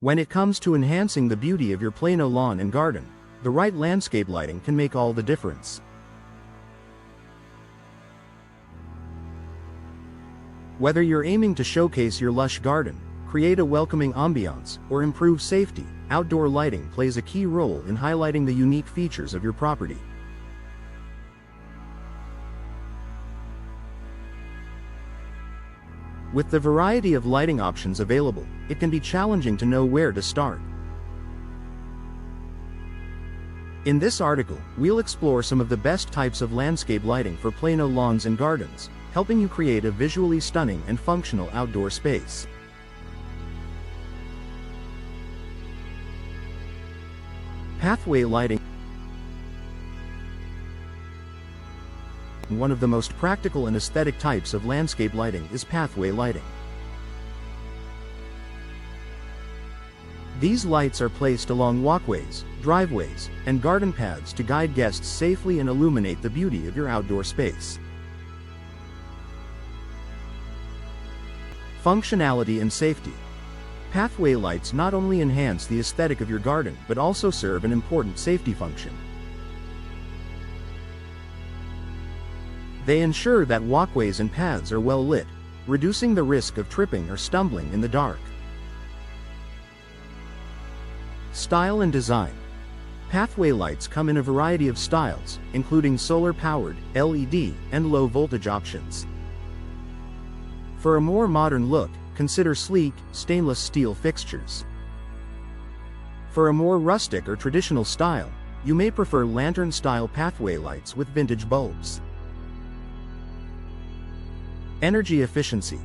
When it comes to enhancing the beauty of your Plano lawn and garden, the right landscape lighting can make all the difference. Whether you're aiming to showcase your lush garden, create a welcoming ambiance, or improve safety, outdoor lighting plays a key role in highlighting the unique features of your property. With the variety of lighting options available, it can be challenging to know where to start. In this article, we'll explore some of the best types of landscape lighting for Plano lawns and gardens, helping you create a visually stunning and functional outdoor space. Pathway lighting. One of the most practical and aesthetic types of landscape lighting is pathway lighting. These lights are placed along walkways, driveways, and garden paths to guide guests safely and illuminate the beauty of your outdoor space. Functionality and safety. Pathway lights not only enhance the aesthetic of your garden but also serve an important safety function. They ensure that walkways and paths are well lit, reducing the risk of tripping or stumbling in the dark. Style and design. Pathway lights come in a variety of styles, including solar-powered, LED, and low-voltage options. For a more modern look, consider sleek, stainless steel fixtures. For a more rustic or traditional style, you may prefer lantern-style pathway lights with vintage bulbs. Energy efficiency.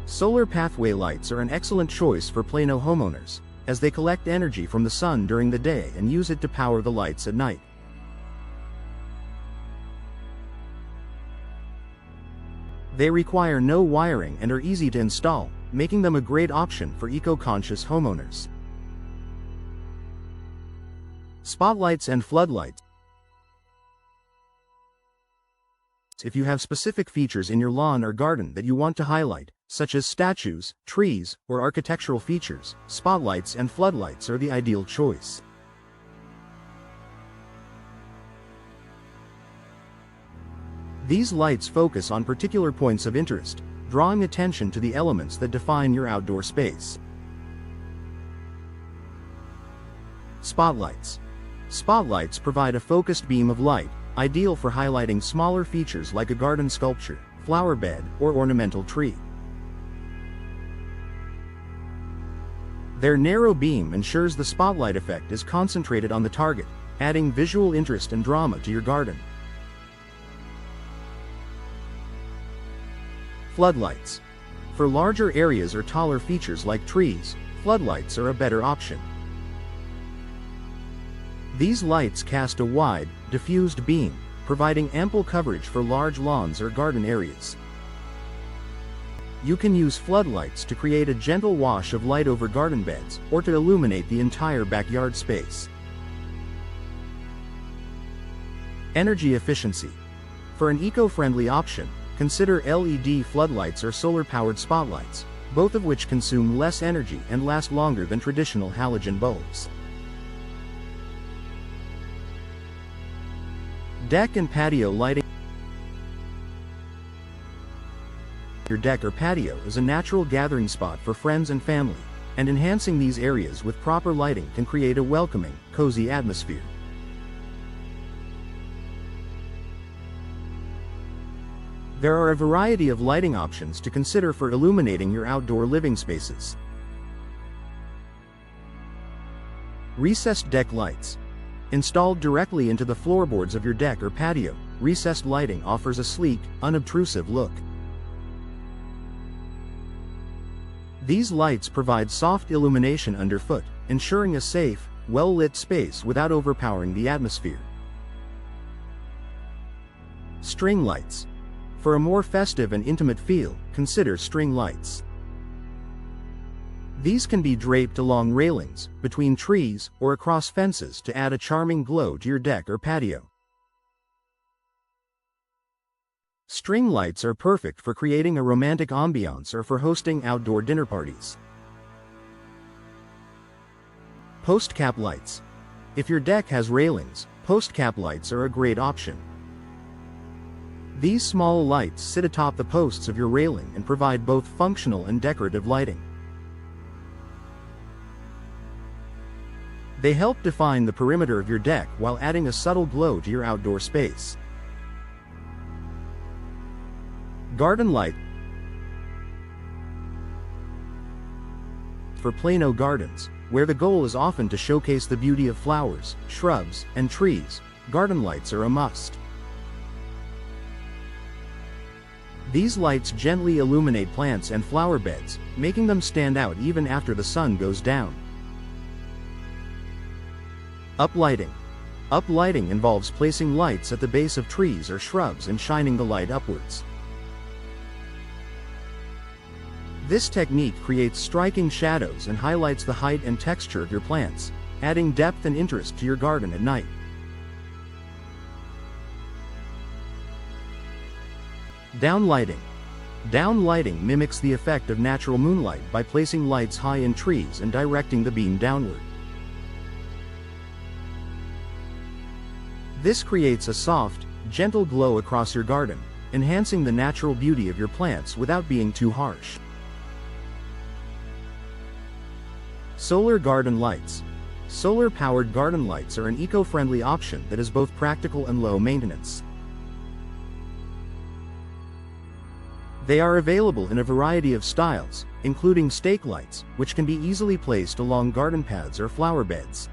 Solar pathway lights are an excellent choice for Plano homeowners, as they collect energy from the sun during the day and use it to power the lights at night. They require no wiring and are easy to install, making them a great option for eco-conscious homeowners. Spotlights and floodlights. If you have specific features in your lawn or garden that you want to highlight, such as statues, trees, or architectural features, spotlights and floodlights are the ideal choice. These lights focus on particular points of interest, drawing attention to the elements that define your outdoor space. Spotlights. Spotlights provide a focused beam of light, ideal for highlighting smaller features like a garden sculpture, flower bed, or ornamental tree. Their narrow beam ensures the spotlight effect is concentrated on the target, adding visual interest and drama to your garden. Floodlights. For larger areas or taller features like trees, floodlights are a better option. These lights cast a wide, diffused beam, providing ample coverage for large lawns or garden areas. You can use floodlights to create a gentle wash of light over garden beds, or to illuminate the entire backyard space. Energy efficiency. For an eco-friendly option, consider LED floodlights or solar-powered spotlights, both of which consume less energy and last longer than traditional halogen bulbs. Deck and patio lighting. Your deck or patio is a natural gathering spot for friends and family, and enhancing these areas with proper lighting can create a welcoming, cozy atmosphere. There are a variety of lighting options to consider for illuminating your outdoor living spaces. Recessed deck lights. Installed directly into the floorboards of your deck or patio, recessed lighting offers a sleek, unobtrusive look. These lights provide soft illumination underfoot, ensuring a safe, well-lit space without overpowering the atmosphere. String lights. For a more festive and intimate feel, consider string lights. These can be draped along railings, between trees, or across fences to add a charming glow to your deck or patio. String lights are perfect for creating a romantic ambiance or for hosting outdoor dinner parties. Post cap lights. If your deck has railings, post cap lights are a great option. These small lights sit atop the posts of your railing and provide both functional and decorative lighting. They help define the perimeter of your deck while adding a subtle glow to your outdoor space. Garden light. For Plano gardens, where the goal is often to showcase the beauty of flowers, shrubs, and trees, garden lights are a must. These lights gently illuminate plants and flower beds, making them stand out even after the sun goes down. Uplighting. Uplighting involves placing lights at the base of trees or shrubs and shining the light upwards. This technique creates striking shadows and highlights the height and texture of your plants, adding depth and interest to your garden at night. Downlighting. Downlighting mimics the effect of natural moonlight by placing lights high in trees and directing the beam downward. This creates a soft, gentle glow across your garden, enhancing the natural beauty of your plants without being too harsh. Solar garden lights. Solar-powered garden lights are an eco-friendly option that is both practical and low maintenance. They are available in a variety of styles, including stake lights, which can be easily placed along garden paths or flower beds.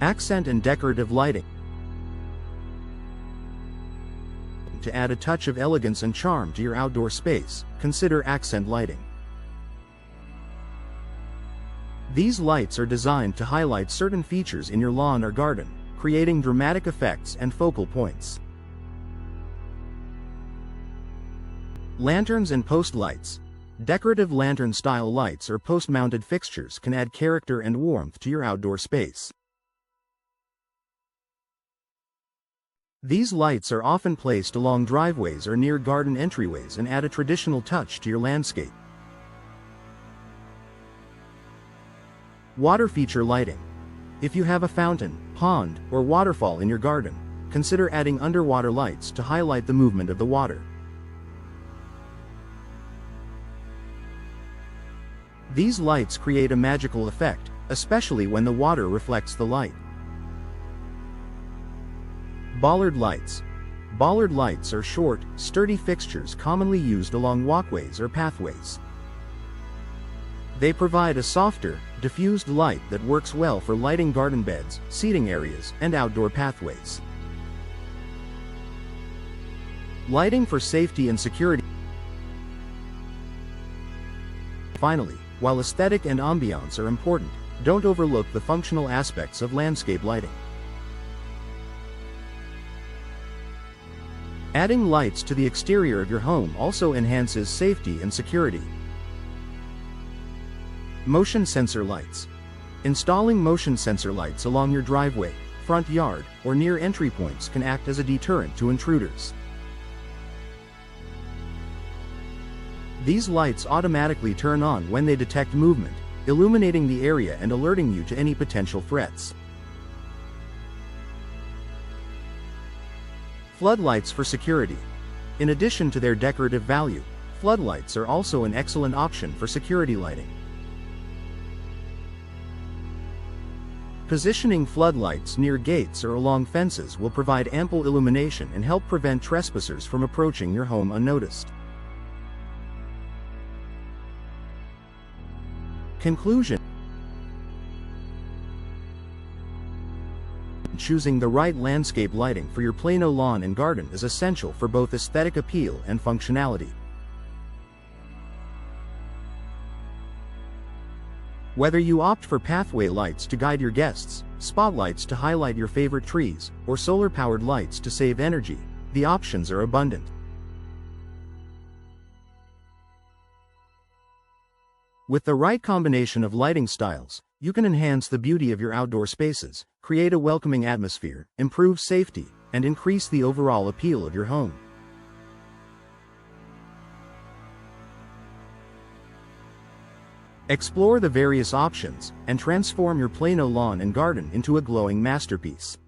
Accent and decorative lighting. To add a touch of elegance and charm to your outdoor space, consider accent lighting. These lights are designed to highlight certain features in your lawn or garden, creating dramatic effects and focal points. Lanterns and post lights. Decorative lantern-style lights or post-mounted fixtures can add character and warmth to your outdoor space. These lights are often placed along driveways or near garden entryways and add a traditional touch to your landscape. Water feature lighting. If you have a fountain, pond, or waterfall in your garden, consider adding underwater lights to highlight the movement of the water. These lights create a magical effect, especially when the water reflects the light. Bollard lights. Bollard lights are short, sturdy fixtures commonly used along walkways or pathways. They provide a softer, diffused light that works well for lighting garden beds, seating areas, and outdoor pathways. Lighting for safety and security. Finally, while aesthetic and ambiance are important, don't overlook the functional aspects of landscape lighting. Adding lights to the exterior of your home also enhances safety and security. Motion sensor lights. Installing motion sensor lights along your driveway, front yard, or near entry points can act as a deterrent to intruders. These lights automatically turn on when they detect movement, illuminating the area and alerting you to any potential threats. Floodlights for security. In addition to their decorative value, floodlights are also an excellent option for security lighting. Positioning floodlights near gates or along fences will provide ample illumination and help prevent trespassers from approaching your home unnoticed. Conclusion. Choosing the right landscape lighting for your Plano lawn and garden is essential for both aesthetic appeal and functionality. Whether you opt for pathway lights to guide your guests, spotlights to highlight your favorite trees, or solar-powered lights to save energy, the options are abundant. With the right combination of lighting styles, you can enhance the beauty of your outdoor spaces, create a welcoming atmosphere, improve safety, and increase the overall appeal of your home. Explore the various options and transform your Plano lawn and garden into a glowing masterpiece.